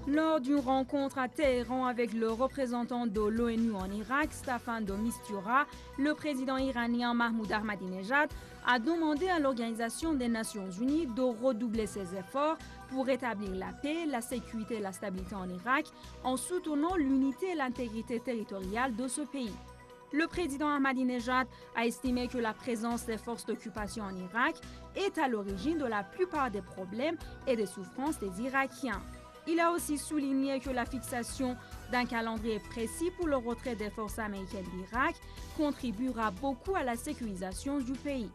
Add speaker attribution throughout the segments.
Speaker 1: Lors d'une rencontre à Téhéran avec le représentant de l'ONU en Irak, Staffan de Mistura, le président iranien Mahmoud Ahmadinejad a demandé à l'Organisation des Nations Unies de redoubler ses efforts pour rétablir la paix, la sécurité et la stabilité en Irak en soutenant l'unité et l'intégrité territoriale de ce pays. Le président Ahmadinejad a estimé que la présence des forces d'occupation en Irak est à l'origine de la plupart des problèmes et des souffrances des Irakiens. Il a aussi souligné que la fixation d'un calendrier précis pour le retrait des forces américaines d'Irak contribuera beaucoup à la sécurisation du pays.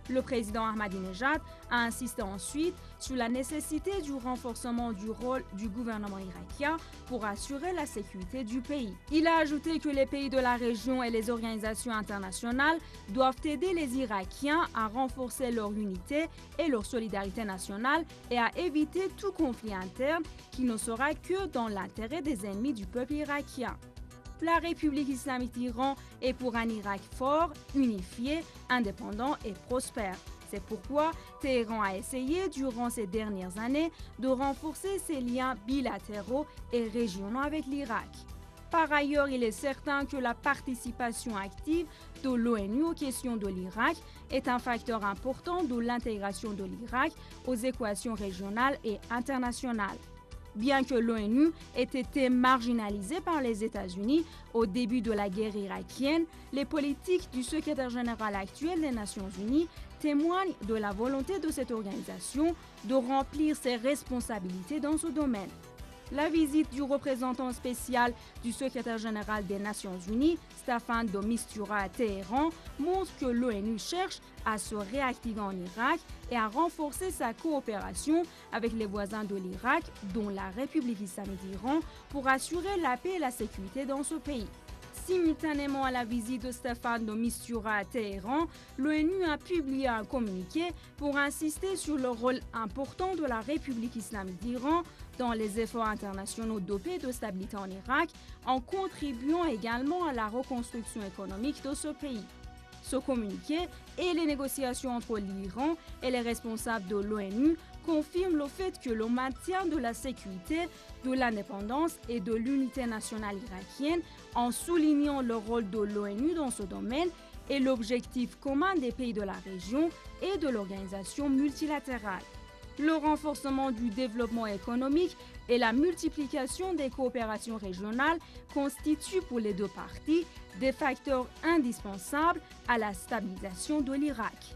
Speaker 1: Le président Ahmadinejad a insisté ensuite sur la nécessité du renforcement du rôle du gouvernement irakien pour assurer la sécurité du pays. Il a ajouté que les pays de la région et les organisations internationales doivent aider les Irakiens à renforcer leur unité et leur solidarité nationale et à éviter tout conflit interne qui ne sera que dans l'intérêt des ennemis du peuple irakien. La République islamique d'Iran est pour un Irak fort, unifié, indépendant et prospère. C'est pourquoi Téhéran a essayé durant ces dernières années de renforcer ses liens bilatéraux et régionaux avec l'Irak. Par ailleurs, il est certain que la participation active de l'ONU aux questions de l'Irak est un facteur important de l'intégration de l'Irak aux équations régionales et internationales. Bien que l'ONU ait été marginalisée par les États-Unis au début de la guerre irakienne, les politiques du secrétaire général actuel des Nations Unies témoignent de la volonté de cette organisation de remplir ses responsabilités dans ce domaine. La visite du représentant spécial du secrétaire général des Nations Unies, Staffan de Mistura à Téhéran, montre que l'ONU cherche à se réactiver en Irak et à renforcer sa coopération avec les voisins de l'Irak, dont la République islamique d'Iran, pour assurer la paix et la sécurité dans ce pays. Simultanément à la visite de Staffan de Mistura à Téhéran, l'ONU a publié un communiqué pour insister sur le rôle important de la République islamique d'Iran dans les efforts internationaux de paix et de stabilité en Irak, en contribuant également à la reconstruction économique de ce pays. Ce communiqué et les négociations entre l'Iran et les responsables de l'ONU confirment le fait que le maintien de la sécurité, de l'indépendance et de l'unité nationale irakienne, en soulignant le rôle de l'ONU dans ce domaine, est l'objectif commun des pays de la région et de l'organisation multilatérale. Le renforcement du développement économique et la multiplication des coopérations régionales constituent pour les deux parties des facteurs indispensables à la stabilisation de l'Irak.